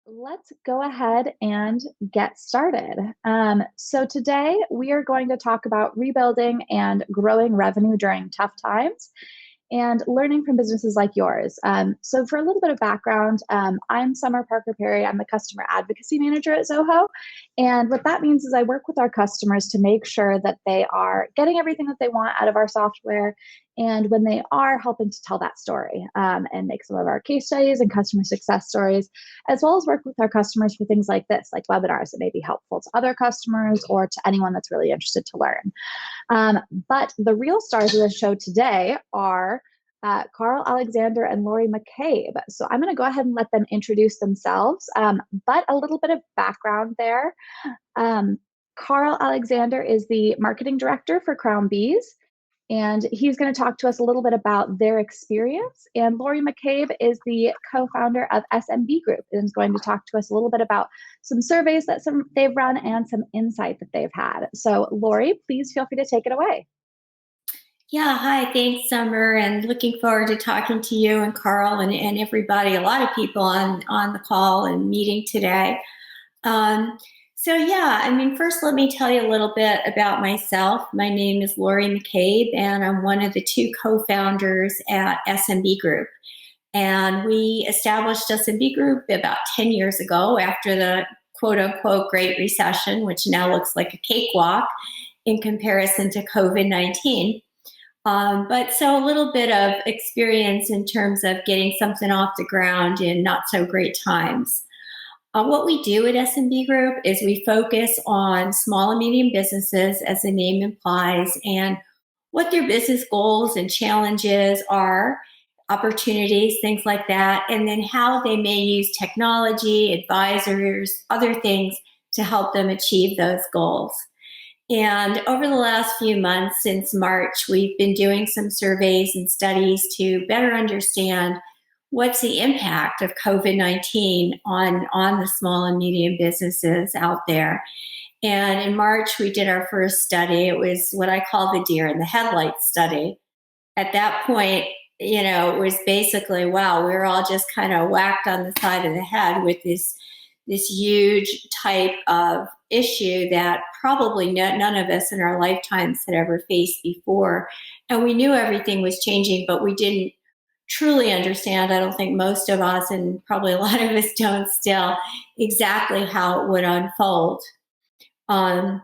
Let's go ahead and get started. So, today we are going to talk about rebuilding and growing revenue during tough times and learning from businesses like yours. So, for a little bit of background, I'm Summer Parker Perry. I'm the customer advocacy manager at Zoho. And what that means is I work with our customers to make sure that they are getting everything that they want out of our software. And when they are, helping to tell that story and make some of our case studies and customer success stories, as well as work with our customers for things like this, like webinars that may be helpful to other customers or to anyone that's really interested to learn. But the real stars of the show today are Karl, Alexander, and Laurie McCabe. So I'm going to go ahead and let them introduce themselves, but a little bit of background there. Um, Karl Alexander is the marketing director for Crown Bees, and he's going to talk to us a little bit about their experience. And Laurie McCabe is the co-founder of SMB Group and is going to talk to us a little bit about some surveys that they've run and some insight that they've had. So Laurie, please feel free to take it away. Yeah, hi, thanks, Summer, and looking forward to talking to you and Karl and everybody, a lot of people on the call and meeting today. Um, first let me tell you a little bit about myself. My name is Laurie McCabe, and I'm one of the two co-founders at SMB Group. And we established SMB Group about 10 years ago after the quote unquote Great Recession, which now looks like a cakewalk in comparison to COVID-19. But so a little bit of experience in terms of getting something off the ground in not so great times. What we do at SMB Group is we focus on small and medium businesses, as the name implies, and what their business goals and challenges are, opportunities, things like that, and then how they may use technology, advisors, other things to help them achieve those goals. And over the last few months, since March, we've been doing some surveys and studies to better understand what's the impact of COVID-19 on the small and medium businesses out there. And in March, we did our first study. It was what I call the deer in the headlights study. At that point, it was basically, wow, we were all just kind of whacked on the side of the head with this huge type of issue that probably none of us in our lifetimes had ever faced before. And we knew everything was changing, but we didn't truly understand, I don't think most of us, and probably a lot of us don't still, exactly how it would unfold. And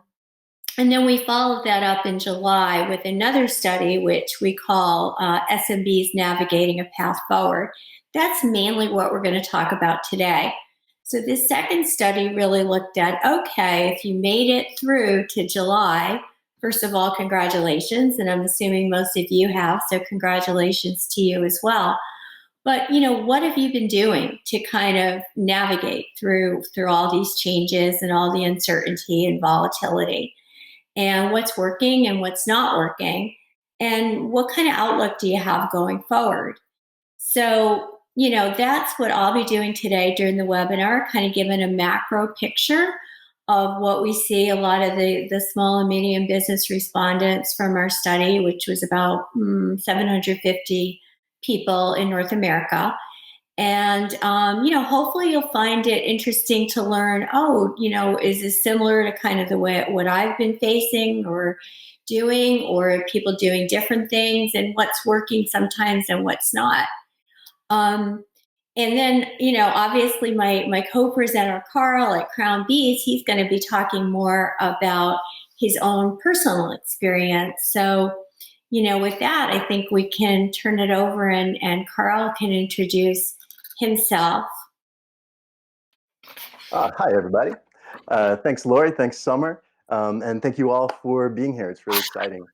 then we followed that up in July with another study, which we call SMBs Navigating a Path Forward. That's mainly what we're going to talk about today. So this second study really looked at, okay, if you made it through to July, first of all, congratulations, and I'm assuming most of you have, so congratulations to you as well. But, what have you been doing to kind of navigate through all these changes and all the uncertainty and volatility? And what's working and what's not working? And what kind of outlook do you have going forward? So, that's what I'll be doing today during the webinar, kind of giving a macro picture of what we see a lot of the small and medium business respondents from our study, which was about 750 people in North America. And, hopefully you'll find it interesting to learn, is this similar to kind of the way what I've been facing or doing, or people doing different things, and what's working sometimes and what's not. And then, obviously my co-presenter, Karl at Crown Bees, he's going to be talking more about his own personal experience. So, with that, I think we can turn it over and Karl can introduce himself. Hi, everybody. Thanks, Laurie. Thanks, Summer. And thank you all for being here. It's really exciting.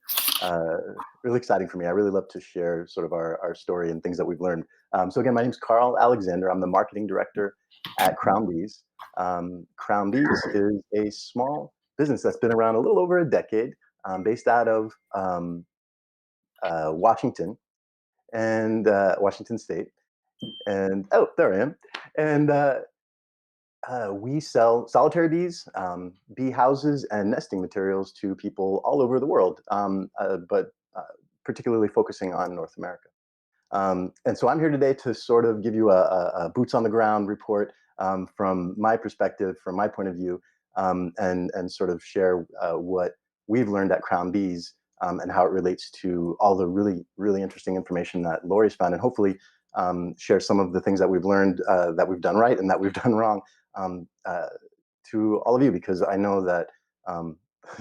Really exciting for me. I really love to share sort of our story and things that we've learned. So again, my name is Karl Alexander. I'm the marketing director at Crown Bees. Crown Bees is a small business that's been around a little over a decade, based out of Washington and Washington State. And oh, there I am. And we sell solitary bees, bee houses, and nesting materials to people all over the world, but particularly focusing on North America. And so I'm here today to sort of give you a boots on the ground report from my perspective, from my point of view, and sort of share what we've learned at Crown Bees and how it relates to all the really, really interesting information that Laurie's found, and hopefully share some of the things that we've learned that we've done right and that we've done wrong to all of you, because I know that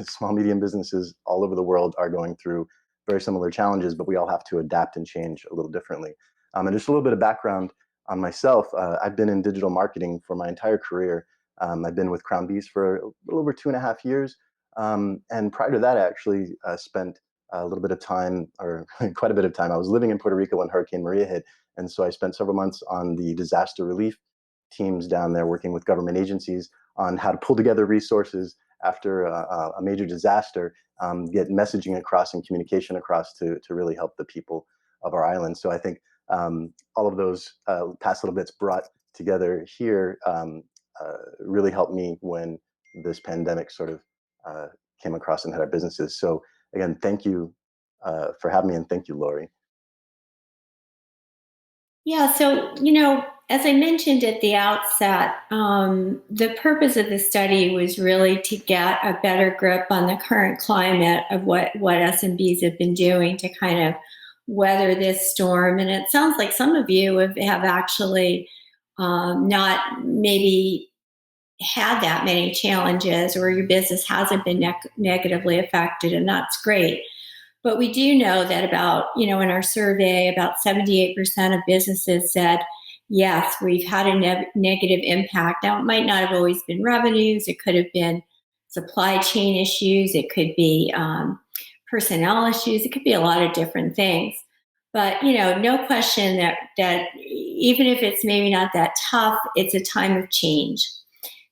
small, medium businesses all over the world are going through very similar challenges, but we all have to adapt and change a little differently. And just a little bit of background on myself. I've been in digital marketing for my entire career. I've been with Crown Bees for a little over 2.5 years. And prior to that, I actually spent a little bit of time, or quite a bit of time. I was living in Puerto Rico when Hurricane Maria hit. And so I spent several months on the disaster relief teams down there working with government agencies on how to pull together resources after a major disaster, get messaging across and communication across to really help the people of our island. So I think all of those past little bits brought together here really helped me when this pandemic sort of came across and hit our businesses. So again, thank you for having me, and thank you, Laurie. Yeah, so, as I mentioned at the outset, the purpose of the study was really to get a better grip on the current climate of what SMBs have been doing to kind of weather this storm. And it sounds like some of you have actually not maybe had that many challenges, or your business hasn't been negatively affected, and that's great. But we do know that in our survey, about 78% of businesses said, yes, we've had a negative impact. Now, it might not have always been revenues. It could have been supply chain issues. It could be personnel issues. It could be a lot of different things. But, no question that even if it's maybe not that tough, it's a time of change.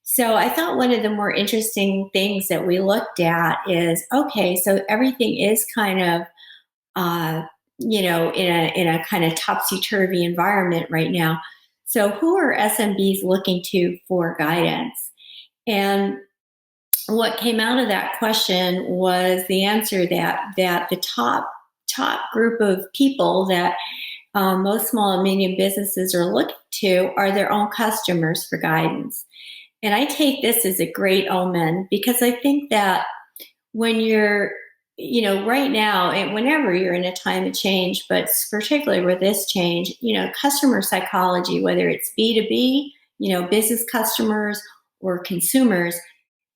So I thought one of the more interesting things that we looked at is, okay, so everything is kind of, in a kind of topsy-turvy environment right now. So who are SMBs looking to for guidance? And what came out of that question was the answer that the top group of people that most small and medium businesses are looking to are their own customers for guidance. And I take this as a great omen, because I think that when you're, right now, and whenever you're in a time of change, but particularly with this change, customer psychology, whether it's B2B, business customers or consumers,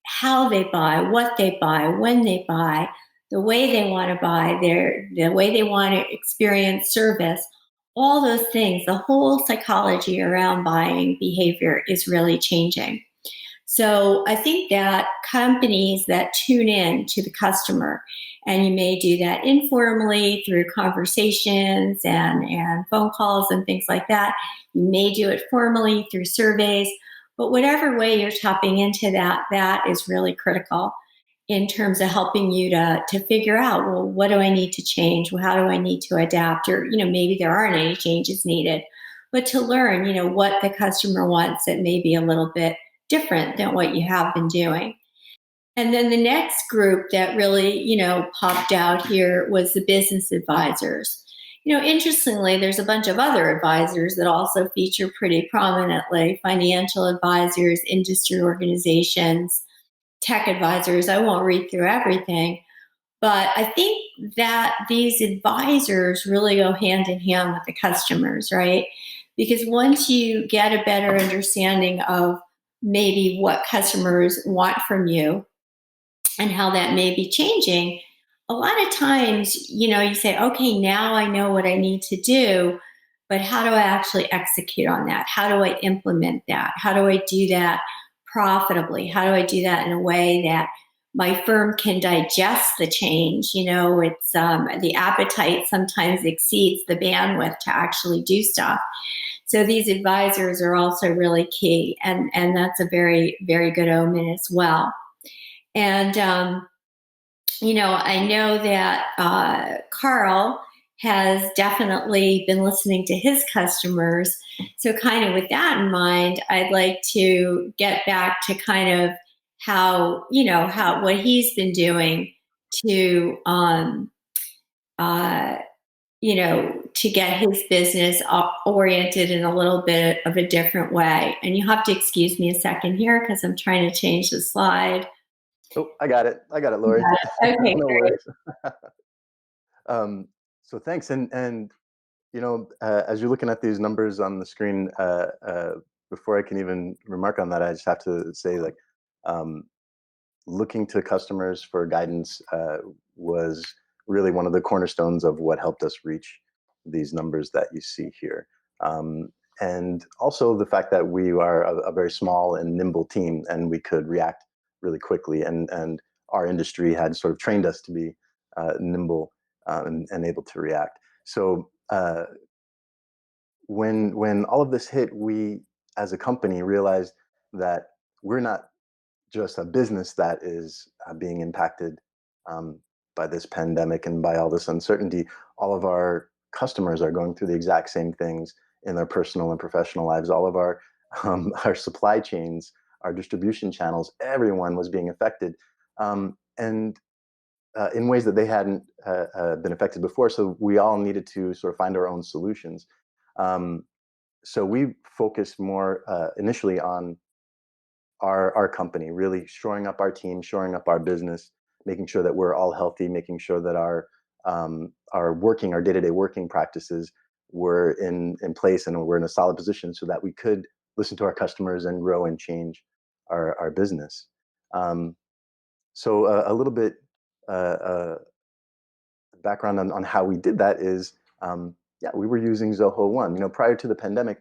how they buy, what they buy, when they buy, the way they want to buy, the way they want to experience service, all those things, the whole psychology around buying behavior is really changing. So I think that companies that tune in to the customer, and you may do that informally through conversations and phone calls and things like that. You may do it formally through surveys, but whatever way you're tapping into that is really critical in terms of helping you to figure out, well, what do I need to change? Well, how do I need to adapt? Or, maybe there aren't any changes needed, but to learn, what the customer wants that may be a little bit different than what you have been doing. And then the next group that really, popped out here was the business advisors. Interestingly, there's a bunch of other advisors that also feature pretty prominently: financial advisors, industry organizations, tech advisors. I won't read through everything, but I think that these advisors really go hand in hand with the customers, right? Because once you get a better understanding of maybe what customers want from you and how that may be changing, a lot of times, you say, okay, now I know what I need to do, but how do I actually execute on that? How do I implement that? How do I do that profitably? How do I do that in a way that my firm can digest the change? It's the appetite sometimes exceeds the bandwidth to actually do stuff. So these advisors are also really key, and that's a very, very good omen as well. And, I know that Karl has definitely been listening to his customers. So kind of with that in mind, I'd like to get back to kind of how what he's been doing to, to get his business oriented in a little bit of a different way. And you have to excuse me a second here because I'm trying to change the slide. Oh, I got it, Laurie. Yeah. Okay, No great. worries. So thanks, and as you're looking at these numbers on the screen, before I can even remark on that, I just have to say, like, um, looking to customers for guidance was really one of the cornerstones of what helped us reach these numbers that you see here. And also the fact that we are a very small and nimble team, and we could react really quickly. And our industry had sort of trained us to be nimble and able to react. So when all of this hit, we as a company realized that we're not just a business that is being impacted um, by this pandemic and by all this uncertainty. All of our customers are going through the exact same things in their personal and professional lives. All of our supply chains, our distribution channels, everyone was being affected, and in ways that they hadn't been affected before. So we all needed to sort of find our own solutions. Um, so we focused more initially on our company, really shoring up our team, shoring up our business, making sure that we're all healthy, making sure that our day-to-day working practices were in place and we're in a solid position so that we could listen to our customers and grow and change our business. So a little bit background on how we did that is, yeah, we were using Zoho One. Prior to the pandemic,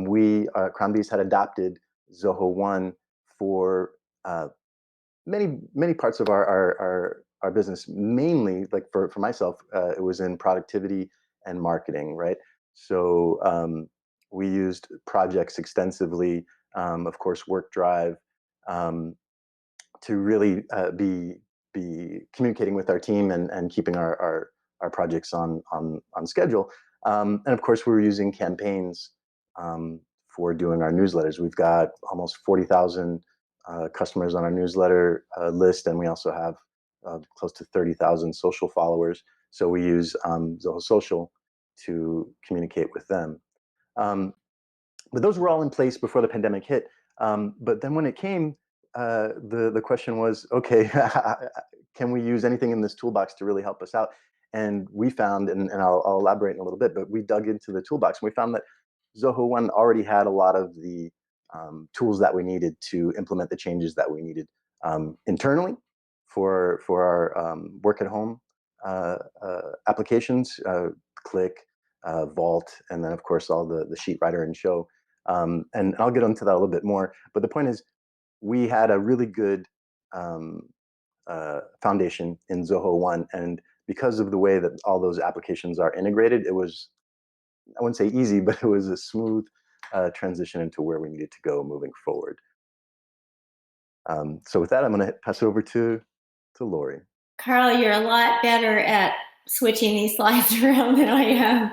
we Crown Bees had adopted Zoho One for many parts of our business. Mainly, like for myself, it was in productivity and marketing, right? So we used projects extensively, of course, Work Drive, um, to really be communicating with our team and keeping our projects on schedule. And of course, we were using campaigns for doing our newsletters. We've got almost 40,000 customers on our newsletter list, and we also have close to 30,000 social followers. So we use Zoho Social to communicate with them. Um, but those were all in place before the pandemic hit. But then when it came, the question was, okay, can we use anything in this toolbox to really help us out? And we found, and I'll elaborate in a little bit, but we dug into the toolbox and we found that Zoho One already had a lot of the tools that we needed to implement the changes that we needed internally for our work at home applications, Click, Vault, and then of course all the Sheet Writer and Show. And I'll get into that a little bit more. But the point is, we had a really good um, foundation in Zoho One, and because of the way that all those applications are integrated, it was, I wouldn't say easy, but it was a smooth transition into where we needed to go moving forward. So with that, I'm going to pass it over to Laurie. Karl, you're a lot better at switching these slides around than I am.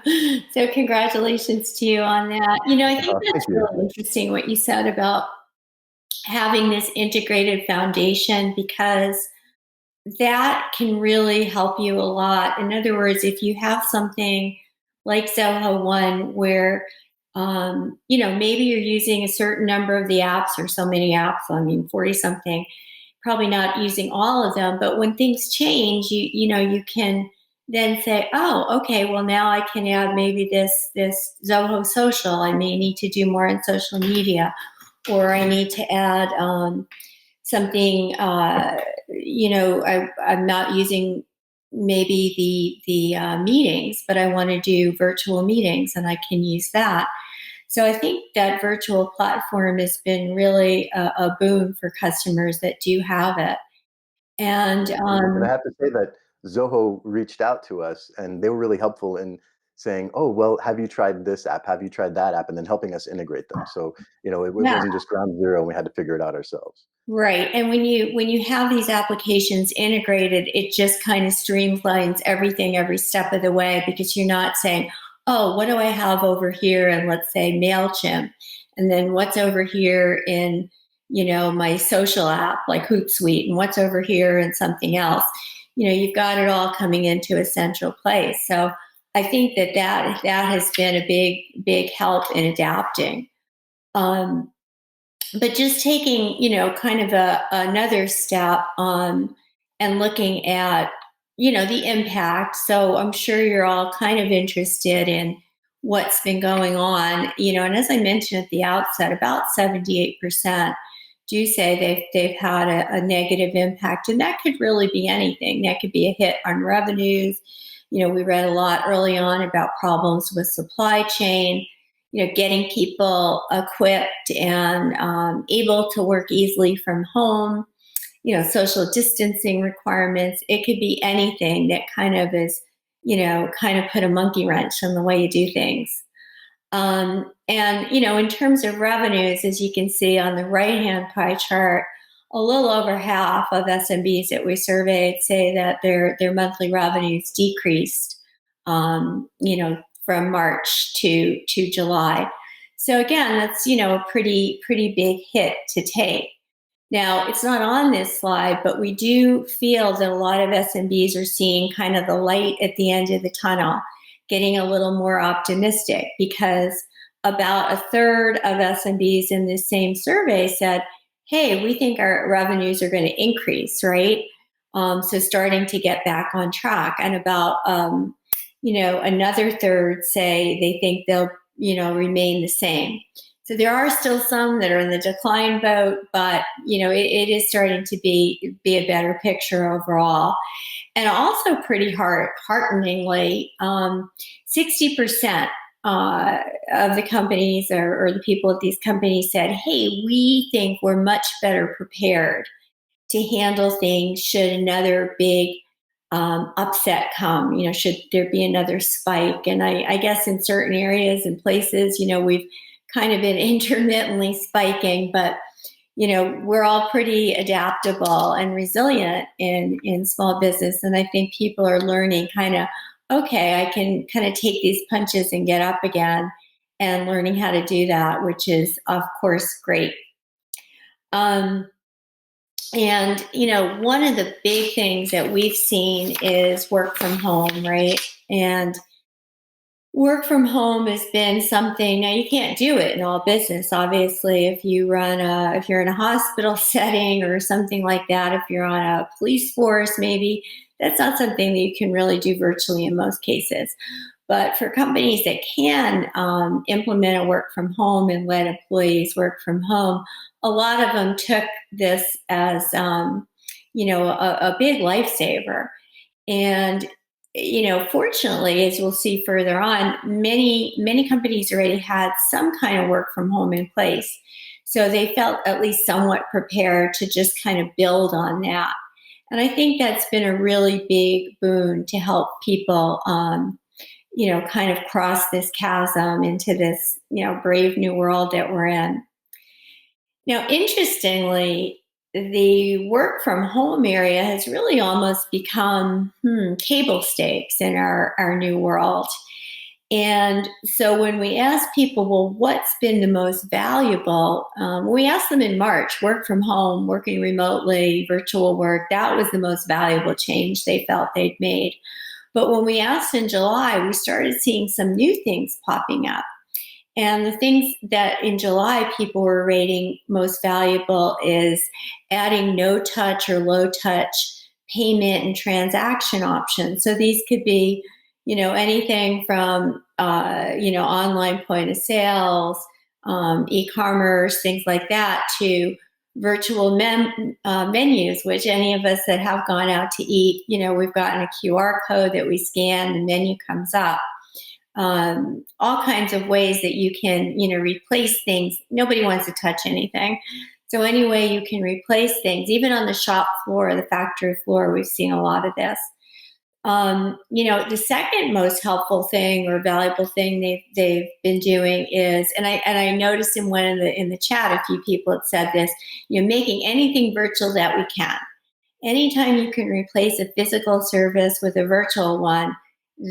So congratulations to you on that. I think that's really interesting what you said about having this integrated foundation, because that can really help you a lot. In other words, if you have something like Zoho One where maybe you're using a certain number of the apps or so many apps, 40 something, probably not using all of them, but when things change, you can then say, oh, okay, well now I can add maybe this Zoho Social. I may need to do more in social media, or I need to add something, I'm not using maybe the meetings, but I want to do virtual meetings and I can use that. So I think that virtual platform has been really a boon for customers that do have it. And I have to say that Zoho reached out to us and they were really helpful in saying, oh, well, have you tried this app? Have you tried that app? And then helping us integrate them. So, it wasn't just ground zero and we had to figure it out ourselves. Right. And when you have these applications integrated, it just kind of streamlines everything every step of the way, because you're not saying, oh, what do I have over here in, let's say, MailChimp? And then what's over here in, my social app like Hootsuite, and what's over here in something else? You've got it all coming into a central place. So I think that has been a big help in adapting. But just taking, kind of another step and looking at, the impact. So I'm sure you're all kind of interested in what's been going on, and as I mentioned at the outset, about 78% do say they've had a negative impact. And that could really be anything. That could be a hit on revenues. We read a lot early on about problems with supply chain, getting people equipped and able to work easily from home, social distancing requirements. It could be anything that kind of is, kind of put a monkey wrench on the way you do things. And, in terms of revenues, as you can see on the right-hand pie chart, a little over half of SMBs that we surveyed say that their monthly revenues decreased, from March to July. So again, that's, a pretty big hit to take. Now, it's not on this slide, but we do feel that a lot of SMBs are seeing kind of the light at the end of the tunnel, getting a little more optimistic, because about a third of SMBs in this same survey said, hey, we think our revenues are going to increase, right? So starting to get back on track. And about, another third say they think they'll, remain the same. So there are still some that are in the decline boat, but, it is starting to be a better picture overall. And also pretty hearteningly, 60% of the companies or the people at these companies said, hey, we think we're much better prepared to handle things should another big upset come, should there be another spike. And I guess in certain areas and places, we've kind of been intermittently spiking, but we're all pretty adaptable and resilient in small business. And I think people are learning kind of, okay, I can kind of take these punches and get up again, and learning how to do that, which is, of course, great. And, one of the big things that we've seen is work from home, right? And work from home has been something. Now, you can't do it in all business, obviously. If you're in a hospital setting or something like that, if you're on a police force, maybe that's not something that you can really do virtually in most cases. But for companies that can implement a work from home and let employees work from home, a lot of them took this as, a big lifesaver. And fortunately, as we'll see further on, many companies already had some kind of work from home in place. So they felt at least somewhat prepared to just kind of build on that. And I think that's been a really big boon to help people, kind of cross this chasm into this, brave new world that we're in. Now, interestingly, the work from home area has really almost become table stakes in our new world. And so when we ask people, well, what's been the most valuable? We asked them in March, work from home, working remotely, virtual work, that was the most valuable change they felt they'd made. But when we asked in July, we started seeing some new things popping up. And the things that in July people were rating most valuable is adding no touch or low touch payment and transaction options. So these could be, anything from, online point of sales, e-commerce, things like that, to virtual menus, which any of us that have gone out to eat, we've gotten a QR code that we scan, the menu comes up. All kinds of ways that you can, replace things. Nobody wants to touch anything. So any way you can replace things, even on the shop floor, the factory floor, we've seen a lot of this. The second most helpful thing or valuable thing they've been doing is, and I noticed in one in the chat, a few people had said this, making anything virtual that we can. Anytime you can replace a physical service with a virtual one,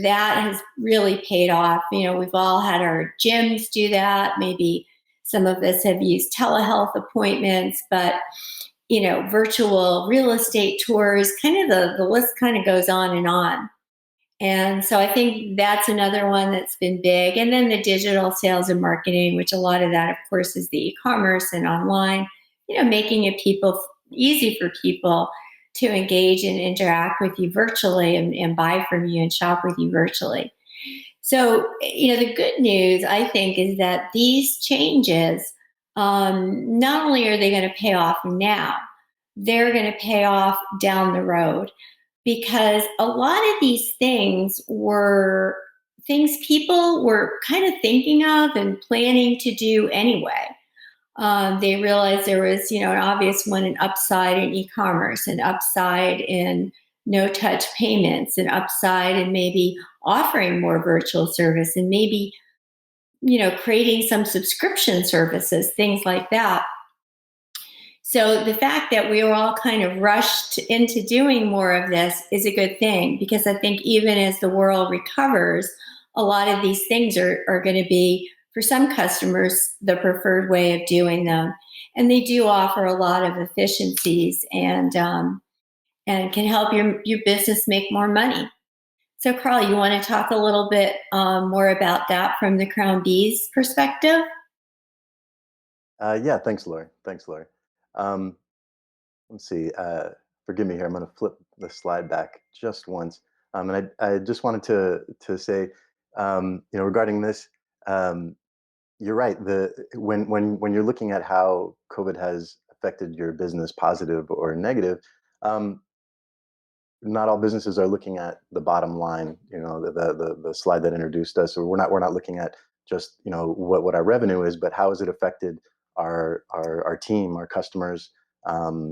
that has really paid off. We've all had our gyms do that. Maybe some of us have used telehealth appointments, but virtual real estate tours, kind of the list kind of goes on and on. And so I think that's another one that's been big. And then the digital sales and marketing, which a lot of that, of course, is the e-commerce and online, making it easy for people to engage and interact with you virtually and buy from you and shop with you virtually. So, the good news, I think, is that these changes, not only are they going to pay off now, they're going to pay off down the road, because a lot of these things were things people were kind of thinking of and planning to do anyway. They realized there was, an obvious one, an upside in e-commerce, an upside in no-touch payments, an upside in maybe offering more virtual service, and maybe, creating some subscription services, things like that. So the fact that we were all kind of rushed into doing more of this is a good thing, because I think even as the world recovers, a lot of these things are going to be, for some customers, the preferred way of doing them. And they do offer a lot of efficiencies and can help your business make more money. So, Karl, you want to talk a little bit more about that from the Crown Bees perspective? Yeah, thanks, Laurie. Thanks, Laurie. Let's see. Forgive me here. I'm going to flip the slide back just once. And I just wanted to say, regarding this, you're right. When you're looking at how COVID has affected your business, positive or negative, not all businesses are looking at the bottom line. The slide that introduced us. So we're not looking at just what our revenue is, but how has it affected our team, our customers, our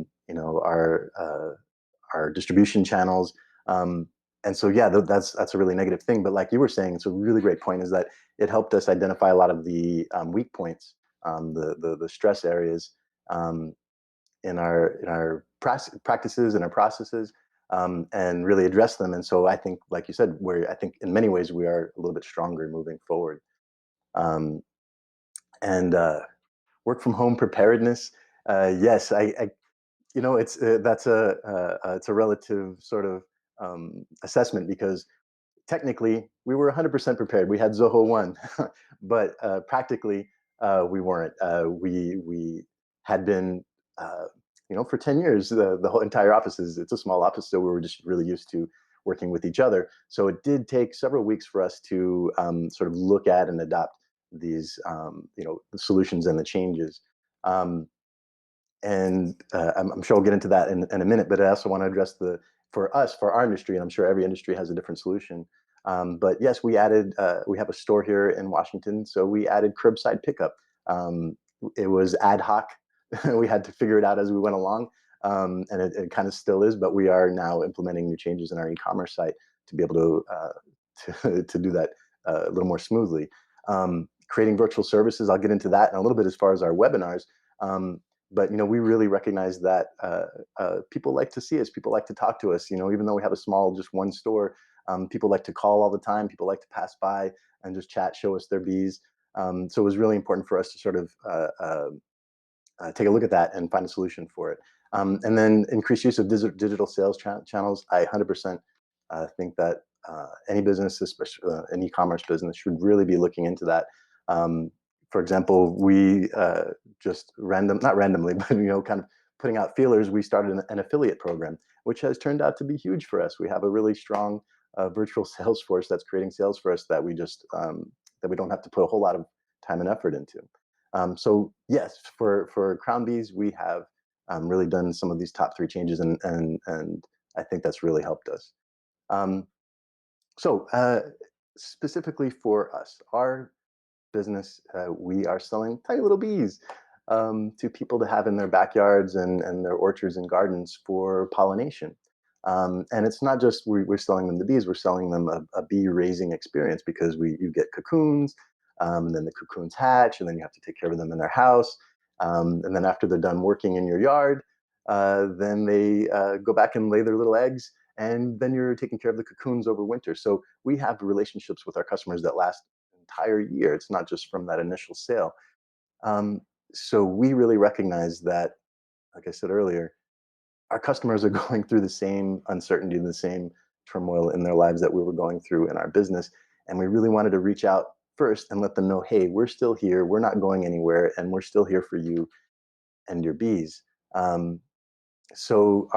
distribution channels. And so, yeah, that's a really negative thing. But like you were saying, it's a really great point, is that it helped us identify a lot of the weak points, the stress areas, in our practices and our processes, and really address them. And so I think, like you said, I think in many ways we are a little bit stronger moving forward. Um, and Work from home preparedness. Yes, it's a relative sort of assessment, because technically we were 100% prepared. We had Zoho One, but practically we weren't. We had been, for 10 years, the whole entire office it's a small office, so we were just really used to working with each other. So it did take several weeks for us to sort of look at and adopt these, the solutions and the changes. Um, and I'm sure we'll get into that in a minute. But I also want to address for our industry, and I'm sure every industry has a different solution. But yes, we have a store here in Washington, so we added curbside pickup. It was ad hoc. We had to figure it out as we went along, and it kind of still is. But we are now implementing new changes in our e-commerce site to be able to do that a little more smoothly. Creating virtual services, I'll get into that in a little bit as far as our webinars. But we really recognize that people like to see us, people like to talk to us. Even though we have a small, just one store, people like to call all the time. People like to pass by and just chat, show us their bees. So it was really important for us to sort of take a look at that and find a solution for it. And then increased use of digital sales channels. I 100% think that any business, especially an e-commerce business, should really be looking into that. For example, we not randomly, but kind of putting out feelers, we started an affiliate program, which has turned out to be huge for us. We have a really strong virtual sales force that's creating sales for us that we don't have to put a whole lot of time and effort into. So yes, for Crown Bees, we have really done some of these top 3 changes, and I think that's really helped us. So specifically for us, our business, we are selling tiny little bees to people to have in their backyards and their orchards and gardens for pollination. And it's not just we're selling them the bees, we're selling them a bee raising experience, because you get cocoons, and then the cocoons hatch, and then you have to take care of them in their house. And then after they're done working in your yard, then they go back and lay their little eggs, and then you're taking care of the cocoons over winter. So we have relationships with our customers that last an entire year. It's not just from that initial sale. So we really recognize that, like I said earlier, our customers are going through the same uncertainty, the same turmoil in their lives that we were going through in our business. And we really wanted to reach out first and let them know, hey, we're still here, we're not going anywhere, and we're still here for you and your bees. So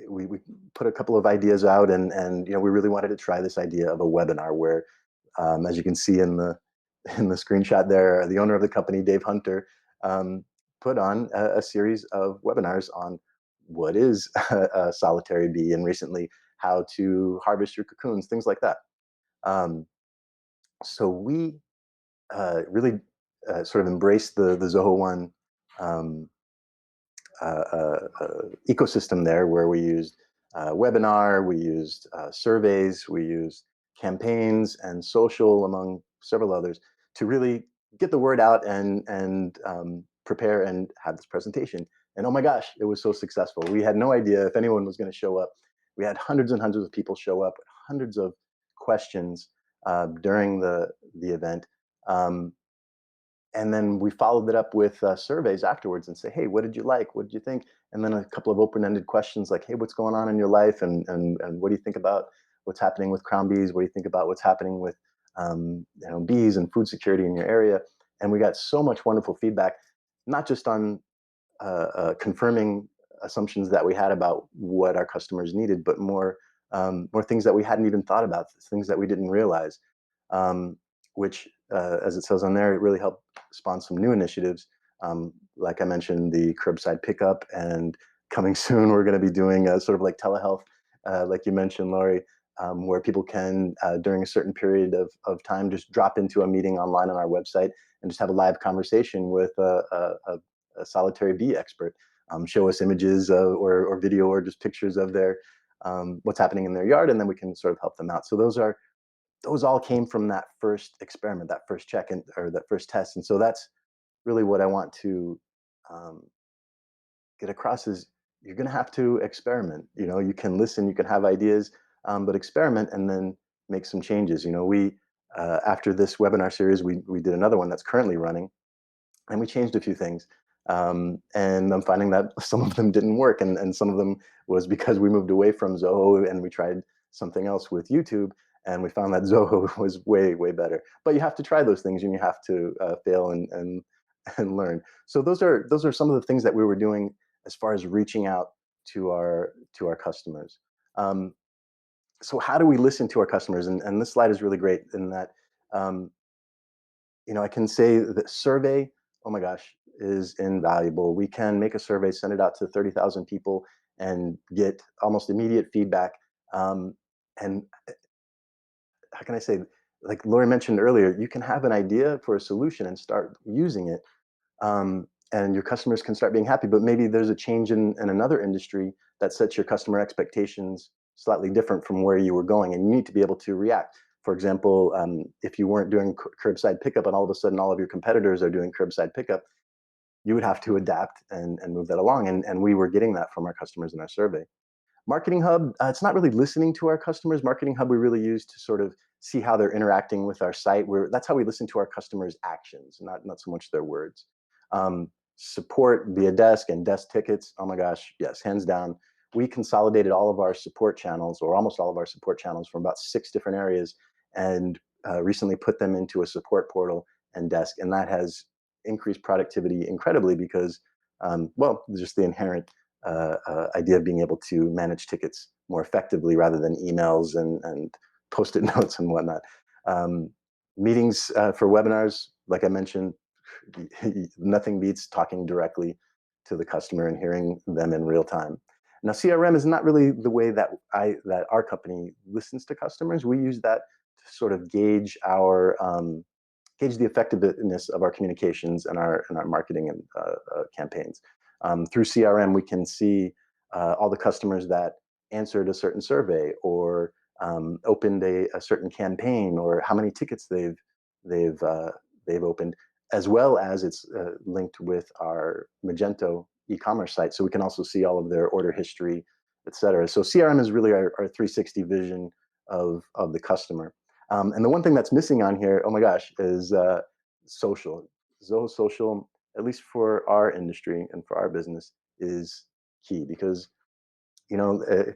we put a couple of ideas out, and we really wanted to try this idea of a webinar where, as you can see in the screenshot there, the owner of the company, Dave Hunter, put on a series of webinars on what is a solitary bee, and recently how to harvest your cocoons, things like that. So we really sort of embraced the Zoho One um, ecosystem there, where we used webinar, we used surveys, we used campaigns and social, among several others, to really get the word out and prepare and have this presentation. And oh my gosh, it was so successful. We had no idea if anyone was going to show up. We had hundreds and hundreds of people show up, hundreds of questions during the event. And then we followed it up with surveys afterwards and say, hey, what did you like? What did you think? And then a couple of open-ended questions like, hey, what's going on in your life? And what do you think about what's happening with crown bees? What do you think about what's happening with bees and food security in your area? And we got so much wonderful feedback, not just on confirming assumptions that we had about what our customers needed, but more things that we hadn't even thought about, things that we didn't realize, which, as it says on there, it really helped spawn some new initiatives. Like I mentioned, the curbside pickup, and coming soon, we're going to be doing sort of like telehealth, like you mentioned, Laurie, where people can, during a certain period of time, just drop into a meeting online on our website and just have a live conversation with a solitary bee expert, show us images or video or just pictures of their what's happening in their yard, and then we can sort of help them out. So those all came from that first experiment, that first check, or that first test. And so that's really what I want to get across is you're going to have to experiment. You can listen, you can have ideas, but experiment and then make some changes. We after this webinar series, we did another one that's currently running, and we changed a few things. And I'm finding that some of them didn't work, and some of them was because we moved away from Zoho and we tried something else with YouTube, and we found that Zoho was way, way better. But you have to try those things, and you have to fail and learn. So those are some of the things that we were doing as far as reaching out to our customers. So how do we listen to our customers? And this slide is really great in that um, I can say that survey, oh my gosh, is invaluable. We can make a survey, send it out to 30,000 people, and get almost immediate feedback. And how can I say, like Laurie mentioned earlier, you can have an idea for a solution and start using it, and your customers can start being happy. But maybe there's a change in another industry that sets your customer expectations slightly different from where you were going, and you need to be able to react. For example, if you weren't doing curbside pickup and all of a sudden all of your competitors are doing curbside pickup, you would have to adapt and move that along. And we were getting that from our customers in our survey. Marketing Hub, it's not really listening to our customers. Marketing Hub we really use to sort of see how they're interacting with our site. That's how we listen to our customers' actions, not so much their words. Support via desk and desk tickets. Oh my gosh, yes, hands down. We consolidated all of our support channels, or almost all of our support channels, from about 6 different areas, and recently put them into a support portal and desk. And that has increased productivity incredibly because, well, just the inherent idea of being able to manage tickets more effectively rather than emails and post-it notes and whatnot. Meetings for webinars, like I mentioned, nothing beats talking directly to the customer and hearing them in real time. Now, CRM is not really the way that our company listens to customers. We use that to sort of gauge the effectiveness of our communications and our marketing and campaigns. Through CRM, we can see all the customers that answered a certain survey, or opened a certain campaign, or how many tickets they've opened, as well as it's linked with our Magento e-commerce site, so we can also see all of their order history, etc. So CRM is really our 360 vision of the customer. And the one thing that's missing on here, oh my gosh, is social. Zoho Social, at least for our industry and for our business, is key, because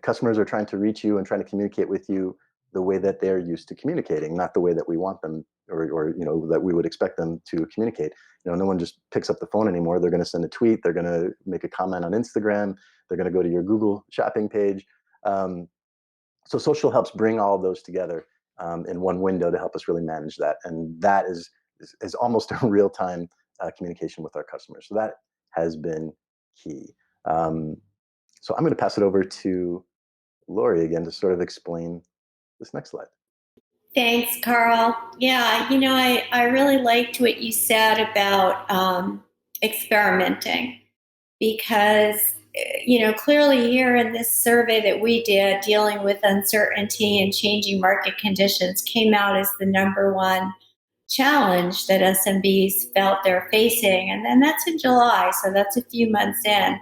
customers are trying to reach you and trying to communicate with you the way that they're used to communicating, not the way that we want them or that we would expect them to communicate. No one just picks up the phone anymore. They're going to send a tweet. They're going to make a comment on Instagram. They're going to go to your Google shopping page. So social helps bring all of those together in one window to help us really manage that. And that is almost a real-time communication with our customers. So that has been key. So I'm going to pass it over to Laurie again to sort of explain this next slide. Thanks, Karl. Yeah, I really liked what you said about experimenting because, clearly here in this survey that we did, dealing with uncertainty and changing market conditions came out as the number one challenge that SMBs felt they're facing. And then that's in July, so that's a few months in.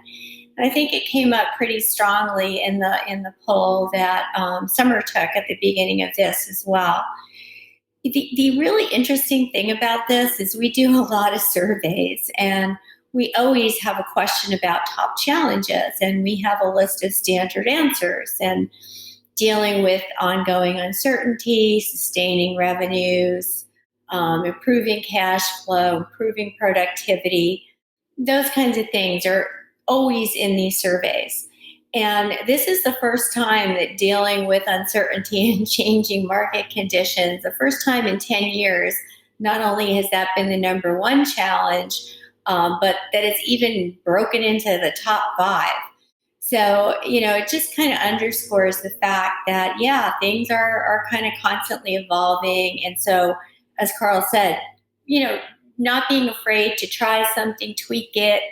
And I think it came up pretty strongly in the poll that Summer took at the beginning of this as well. The really interesting thing about this is we do a lot of surveys and we always have a question about top challenges and we have a list of standard answers and dealing with ongoing uncertainty, sustaining revenues, improving cash flow, improving productivity. Those kinds of things are always in these surveys. And this is the first time that dealing with uncertainty and changing market conditions, the first time in 10 years, not only has that been the number one challenge, but that it's even broken into the top 5. So, it just kind of underscores the fact that, yeah, things are kind of constantly evolving. And so, as Karl said, not being afraid to try something, tweak it,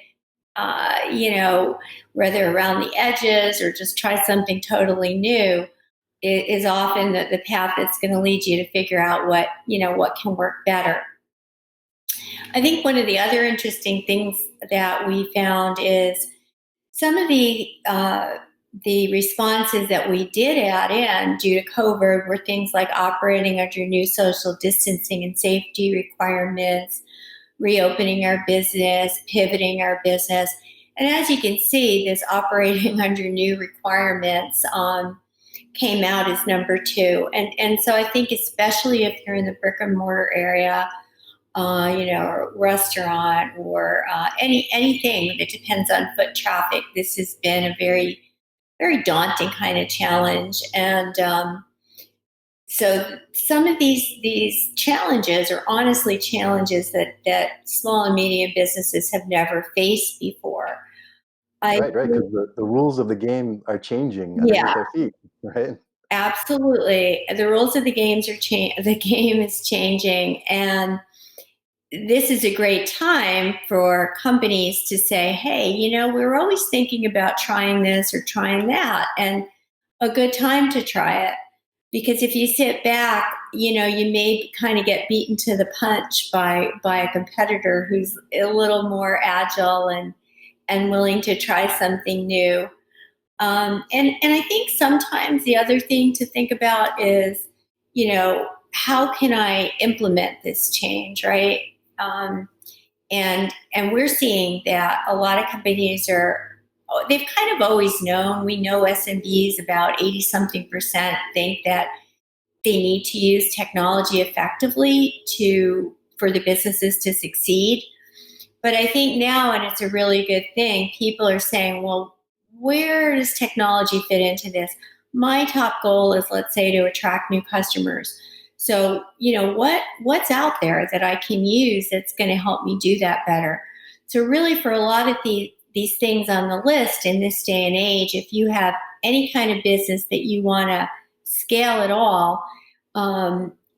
whether around the edges or just try something totally new is often the path that's going to lead you to figure out what can work better. I think one of the other interesting things that we found is some of the responses that we did add in due to COVID were things like operating under new social distancing and safety requirements, reopening our business, pivoting our business. And as you can see, this operating under new requirements came out as number 2. And so I think especially if you're in the brick and mortar area, or restaurant or anything that depends on foot traffic, this has been a very, very daunting kind of challenge. And so some of these challenges are honestly challenges that small and medium businesses have never faced before. Right, because the rules of the game are changing underneath our feet, right? Absolutely. The rules of the games the game is changing, and this is a great time for companies to say, hey, we're always thinking about trying this or trying that, and a good time to try it. Because if you sit back, you may kind of get beaten to the punch by a competitor who's a little more agile and willing to try something new. And I think sometimes the other thing to think about is, how can I implement this change, right? And we're seeing that a lot of companies they've kind of always known. We know SMBs about 80-something% think that they need to use technology effectively for the businesses to succeed. But I think now, and it's a really good thing, people are saying, well, where does technology fit into this? My top goal is, let's say, to attract new customers. So, what's out there that I can use that's going to help me do that better? So really, for a lot of these things on the list in this day and age, if you have any kind of business that you want to scale at all,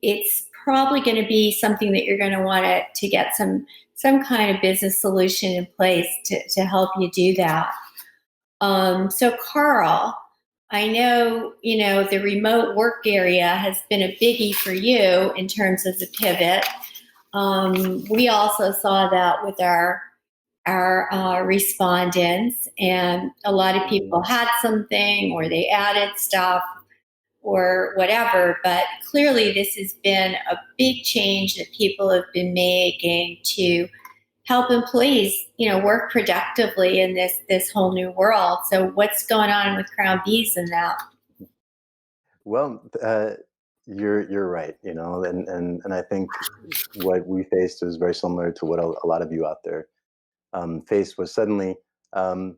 it's probably going to be something that you're going to want to get some kind of business solution in place to help you do that. So Karl, I know, the remote work area has been a biggie for you in terms of the pivot. We also saw that with our respondents, and a lot of people had something or they added stuff or whatever, but clearly this has been a big change that people have been making to help employees, work productively in this whole new world. So what's going on with Crown Bees and that? Well, you're right, and I think what we faced is very similar to what a lot of you out there faced. Was suddenly um,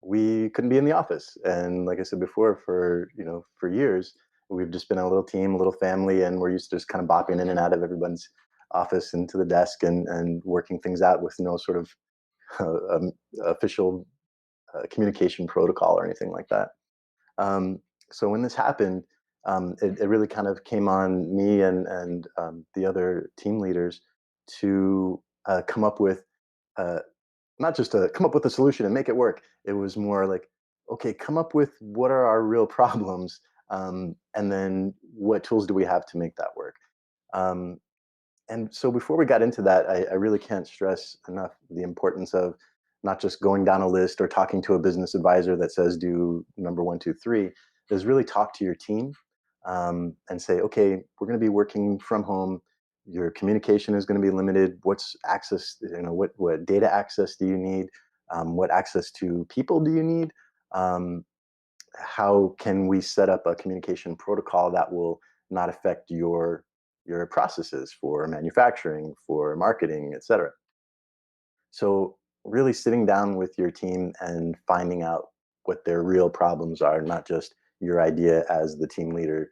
we couldn't be in the office, and like I said before, for years we've just been a little team, a little family, and we're used to just kind of bopping in and out of everyone's office and to the desk and working things out with no sort of official communication protocol or anything like that. Um, so when this happened, it really kind of came on me and the other team leaders to come up with uh, not just to come up with a solution and make it work. It was more like, okay, come up with what are our real problems, and then what tools do we have to make that work. Um, and so before we got into that, I really can't stress enough the importance of not just going down a list or talking to a business advisor that says do number one, two, three, is really talk to your team and say, okay, we're going to be working from home. Your communication is going to be limited. What's access, what data access do you need? What access to people do you need? Um, how can we set up a communication protocol that will not affect your processes for manufacturing, for marketing, et cetera? So really sitting down with your team and finding out what their real problems are, not just your idea as the team leader,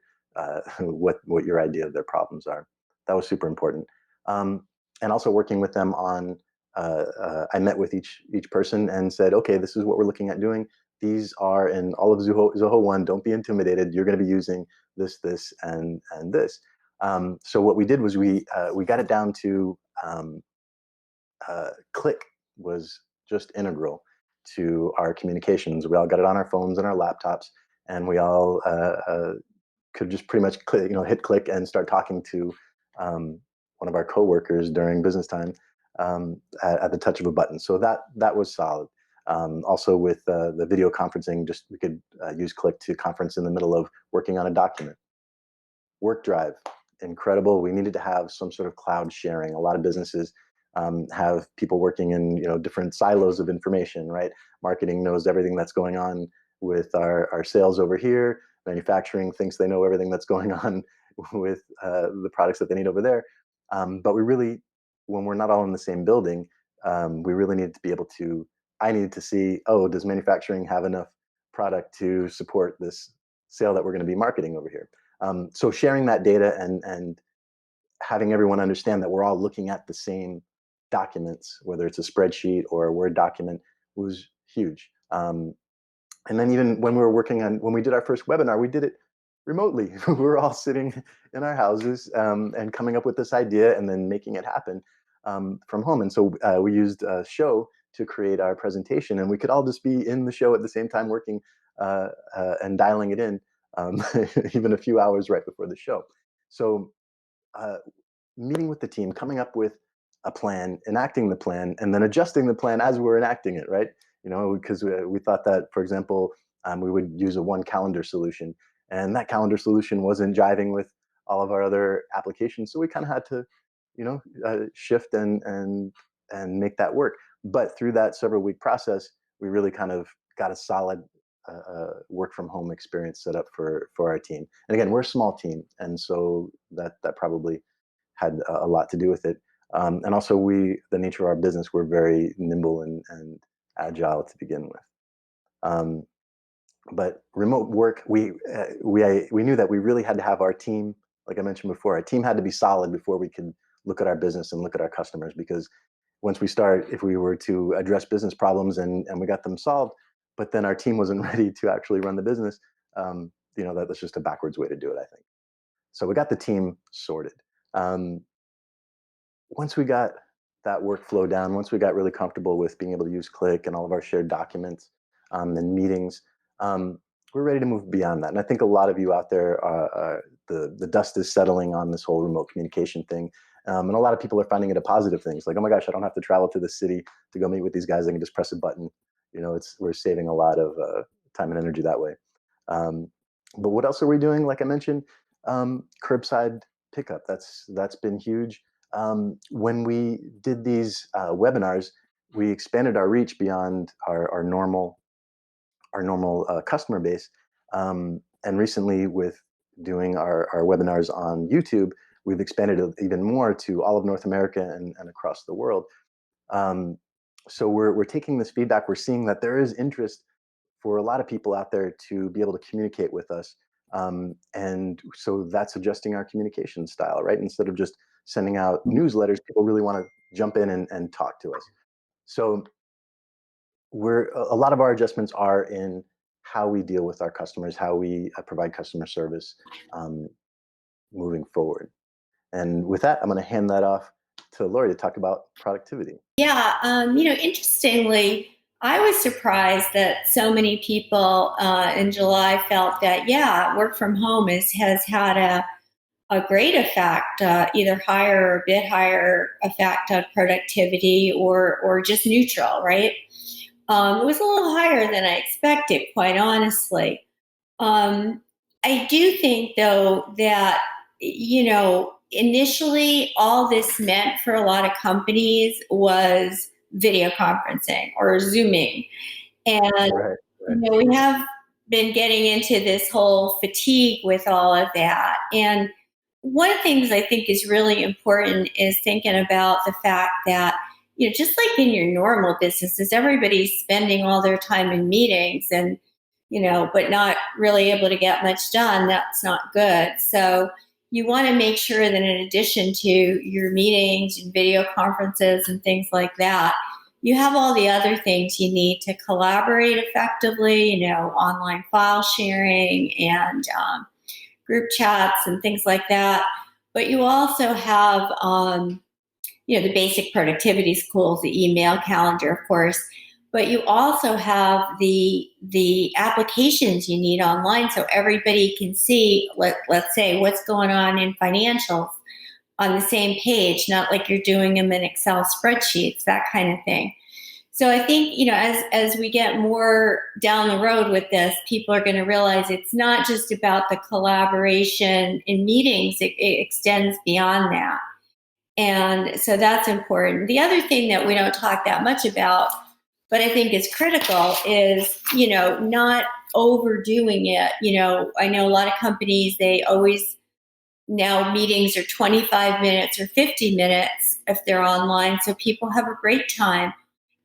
what your idea of their problems are. That was super important. And also working with them on, I met with each person and said, okay, this is what we're looking at doing. These are in all of Zoho One. Don't be intimidated. You're going to be using this, and this. So what we did was we got it down to click was just integral to our communications. We all got it on our phones and our laptops, and we all could just pretty much click, hit click and start talking to one of our coworkers during business time at the touch of a button. So that was solid. Also with the video conferencing, just we could use click to conference in the middle of working on a document. Work drive, incredible. We needed to have some sort of cloud sharing. A lot of businesses have people working in different silos of information, right? Marketing knows everything that's going on with our sales over here. Manufacturing thinks they know everything that's going on with the products that they need over there. But we really, when we're not all in the same building, we really needed to be able to. I needed to see, oh, does manufacturing have enough product to support this sale that we're going to be marketing over here? So sharing that data and having everyone understand that we're all looking at the same documents, whether it's a spreadsheet or a Word document, was huge. And then even when we did our first webinar, we did it remotely. We were all sitting in our houses and coming up with this idea and then making it happen from home. And so we used a show to create our presentation, and we could all just be in the show at the same time working and dialing it in even a few hours right before the show. So uh, meeting with the team, coming up with a plan, enacting the plan, and then adjusting the plan as we're enacting it, right? Because we thought that, for example, we would use a one calendar solution, and that calendar solution wasn't jiving with all of our other applications, so we kind of had to, shift and make that work. But through that several week process, we really kind of got a solid work from home experience set up for our team. And again, we're a small team, and so that probably had a lot to do with it. And also, the nature of our business, we're very nimble and agile to begin with. Um, but remote work, we knew that we really had to have our team, like I mentioned before, our team had to be solid before we could look at our business and look at our customers. Because once we start, if we were to address business problems and we got them solved, but then our team wasn't ready to actually run the business, that's just a backwards way to do it, I think. So we got the team sorted. Um, Once we got that workflow down, once we got really comfortable with being able to use Click and all of our shared documents and meetings, we're ready to move beyond that. And I think a lot of you out there, the dust is settling on this whole remote communication thing. And a lot of people are finding it a positive thing. It's like, oh my gosh, I don't have to travel to the city to go meet with these guys. I can just press a button. We're saving a lot of time and energy that way. Um, but what else are we doing? Like I mentioned, curbside pickup. That's been huge. when we did these webinars, we expanded our reach beyond our normal customer base. And recently, with doing our webinars on YouTube, we've expanded it even more to all of North America and across the world. So we're taking this feedback. We're seeing that there is interest for a lot of people out there to be able to communicate with us. And so that's adjusting our communication style, right? Instead of just sending out newsletters, people really want to jump in and talk to us. So a lot of our adjustments are in how we deal with our customers, how we provide customer service um, moving forward. And with that, I'm going to hand that off to Laurie to talk about productivity. Yeah, interestingly, I was surprised that so many people in July felt that, yeah, work from home has had a great effect, either higher or a bit higher effect on productivity or just neutral, right? It was a little higher than I expected, quite honestly. Um, I do think, though, that, initially all this meant for a lot of companies was video conferencing or Zooming. And, Right, right. we have been getting into this whole fatigue with all of that. And one of the things I think is really important is thinking about the fact that, just like in your normal businesses, everybody's spending all their time in meetings and, but not really able to get much done. That's not good. So you want to make sure that in addition to your meetings and video conferences and things like that, you have all the other things you need to collaborate effectively, online file sharing and group chats and things like that. But you also have, the basic productivity tools, the email, calendar, of course. But you also have the applications you need online, so everybody can see, let's say, what's going on in financials on the same page, not like you're doing them in Excel spreadsheets, that kind of thing. So I think, as we get more down the road with this, people are going to realize it's not just about the collaboration in meetings, it extends beyond that. And so that's important. The other thing that we don't talk that much about, but I think is critical, is, not overdoing it. I know a lot of companies, they always, now meetings are 25 minutes or 50 minutes if they're online, so people have a great time.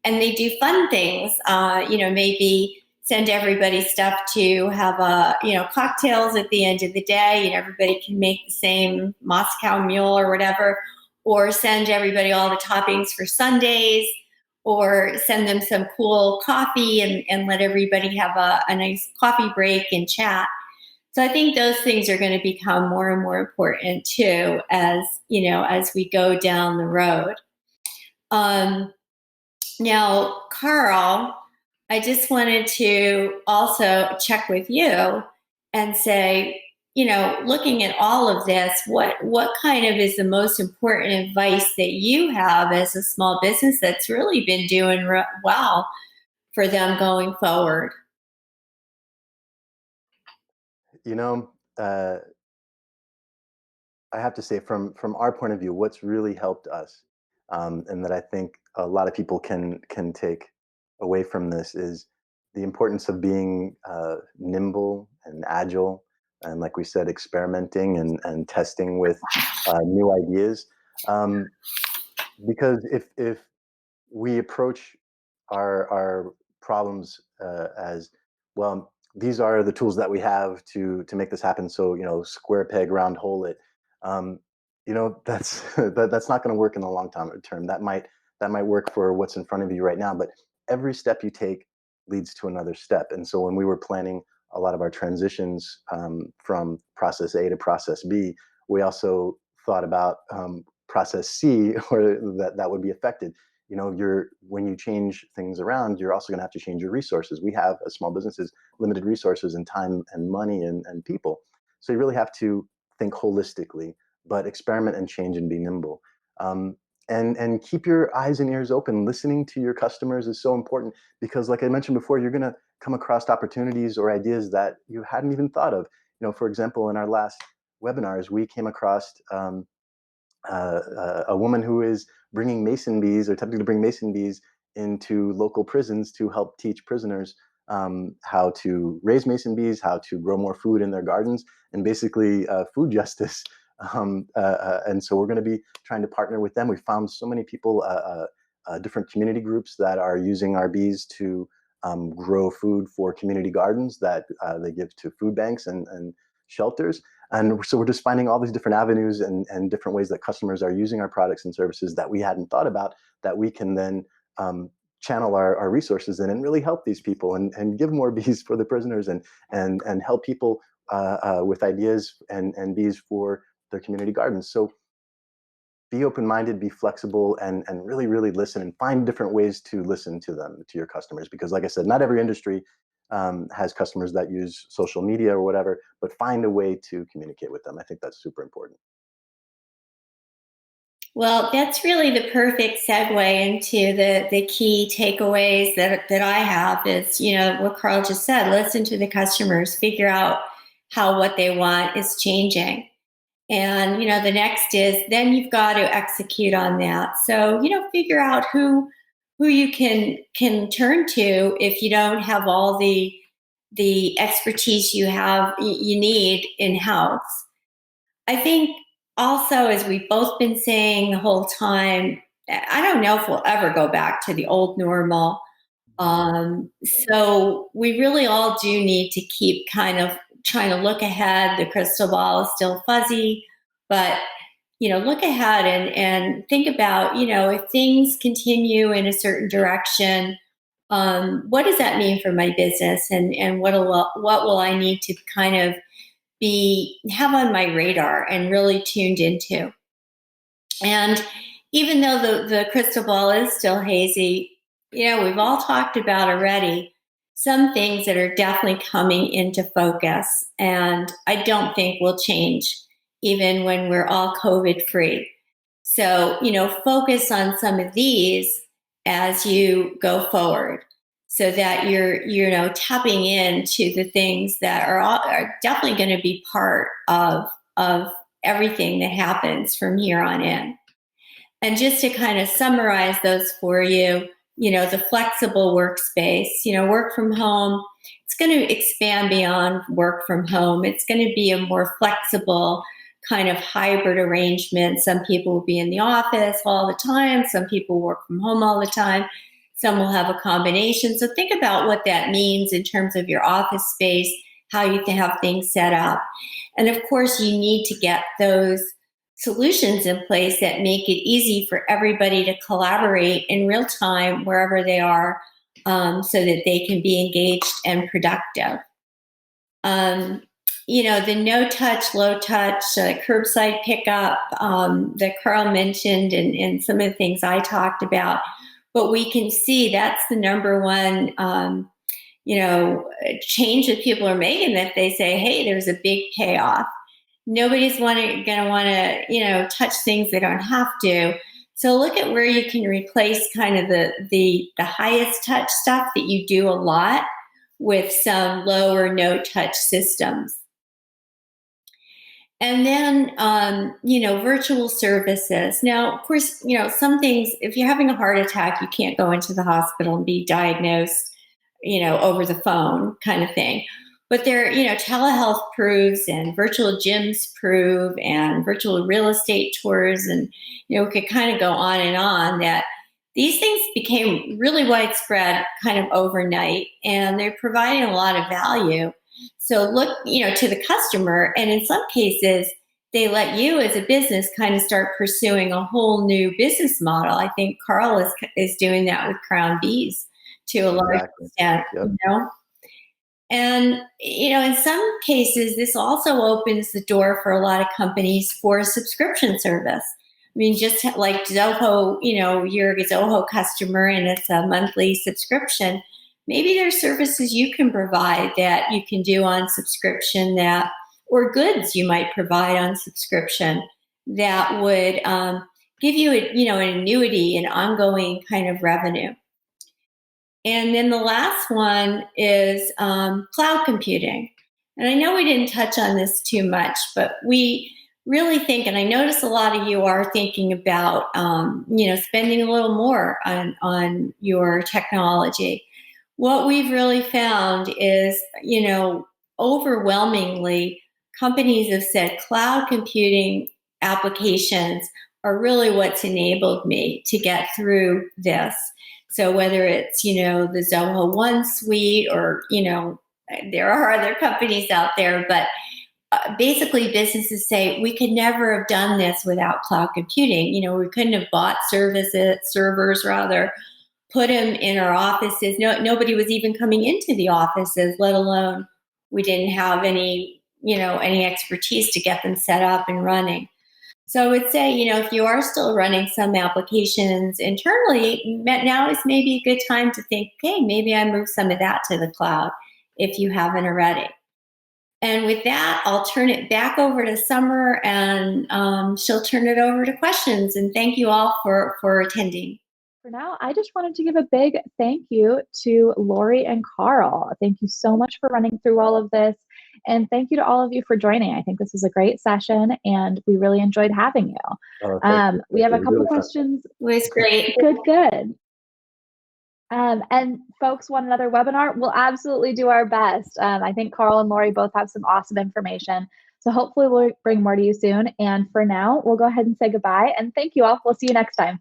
And they do fun things, maybe send everybody stuff to have cocktails at the end of the day, and everybody can make the same Moscow Mule or whatever, or send everybody all the toppings for Sundays, or send them some cool coffee and let everybody have a nice coffee break and chat. So I think those things are going to become more and more important too, as we go down the road. Now, Karl, I just wanted to also check with you and say, looking at all of this, what kind of is the most important advice that you have as a small business that's really been doing well for them going forward? You know, uh, I have to say, from our point of view, what's really helped us, and that I think a lot of people can take away from this, is the importance of being nimble and agile, and, like we said, experimenting and testing with new ideas. Um, because if we approach our problems as, well, these are the tools that we have to make this happen, so, square peg round hole it, um, that's that's not going to work in the long term. That might work for what's in front of you right now, but every step you take leads to another step. And so when we were planning a lot of our transitions from process A to process B, we also thought about process C, or that would be affected. When you change things around, you're also going to have to change your resources. We have, as small businesses, limited resources and time and money and people. So you really have to think holistically, but experiment and change and be nimble. And keep your eyes and ears open. Listening to your customers is so important, because, like I mentioned before, you're going to come across opportunities or ideas that you hadn't even thought of. For example, in our last webinars, we came across a woman who is bringing mason bees, or attempting to bring mason bees into local prisons to help teach prisoners how to raise mason bees, how to grow more food in their gardens, and basically food justice. And so we're going to be trying to partner with them. We found so many people, different community groups that are using our bees to grow food for community gardens that they give to food banks and shelters. And so we're just finding all these different avenues and different ways that customers are using our products and services that we hadn't thought about, that we can then channel our resources in and really help these people and give more bees for the prisoners and help people with ideas and bees for their community gardens. So be open-minded, be flexible, and really, really listen and find different ways to listen to them, to your customers. Because like I said, not every industry has customers that use social media or whatever, but find a way to communicate with them. I think that's super important. Well, that's really the perfect segue into the key takeaways that I have is, what Karl just said, listen to the customers, figure out how what they want is changing. And, the next is then you've got to execute on that. So, figure out who you can turn to if you don't have all the expertise you need in-house. I think also, as we've both been saying the whole time, I don't know if we'll ever go back to the old normal. So we really all do need to keep kind of trying to look ahead. The crystal ball is still fuzzy, but look ahead and think about, if things continue in a certain direction, what does that mean for my business, and what will I need to kind of have on my radar and really tuned into. And even though the crystal ball is still hazy, we've all talked about already some things that are definitely coming into focus, and I don't think will change even when we're all COVID free. So, focus on some of these as you go forward, so that you're tapping into the things that are definitely going to be part of everything that happens from here on in. And just to kind of summarize those for you, the flexible workspace, work from home, it's going to expand beyond work from home. It's going to be a more flexible kind of hybrid arrangement. Some people will be in the office all the time. Some people work from home all the time. Some will have a combination. So think about what that means in terms of your office space, how you can have things set up. And of course, you need to get those solutions in place that make it easy for everybody to collaborate in real time wherever they are, so that they can be engaged and productive. The no touch, low touch, curbside pickup that Karl mentioned, and some of the things I talked about. But we can see that's the number one, change that people are making, that they say, hey, there's a big payoff. Nobody's going to want to, touch things they don't have to. So look at where you can replace kind of the highest touch stuff that you do a lot with some low or no touch systems. And then, virtual services. Now, of course, some things, if you're having a heart attack, you can't go into the hospital and be diagnosed, over the phone kind of thing. But there, telehealth proves, and virtual gyms prove, and virtual real estate tours, and, we could kind of go on, that these things became really widespread kind of overnight, and they're providing a lot of value. So look, to the customer, and in some cases, they let you as a business kind of start pursuing a whole new business model. I think Karl is doing that with Crown Bees to a large extent, Yep. And, in some cases, this also opens the door for a lot of companies for a subscription service. I mean, just like Zoho, you're a Zoho customer and it's a monthly subscription. Maybe there's services you can provide that you can do on subscription, or goods you might provide on subscription that would give you, an annuity and ongoing kind of revenue. And then the last one is cloud computing. And I know we didn't touch on this too much, but we really think, and I notice a lot of you are thinking about, spending a little more on your technology. What we've really found is, overwhelmingly, companies have said cloud computing applications are really what's enabled me to get through this. So whether it's, the Zoho One suite or, there are other companies out there, but basically businesses say we could never have done this without cloud computing. We couldn't have bought servers rather, put them in our offices. Nobody was even coming into the offices, let alone we didn't have any expertise to get them set up and running. So I would say, if you are still running some applications internally, now is maybe a good time to think, okay, maybe I move some of that to the cloud if you haven't already. And with that, I'll turn it back over to Summer, and she'll turn it over to questions. And thank you all for attending. For now, I just wanted to give a big thank you to Laurie and Karl. Thank you so much for running through all of this. And thank you to all of you for joining. I think this was a great session, and we really enjoyed having you. You. We have a couple questions. It was great. Good. And folks want another webinar? We'll absolutely do our best. I think Karl and Laurie both have some awesome information. So hopefully we'll bring more to you soon. And for now, we'll go ahead and say goodbye. And thank you all. We'll see you next time.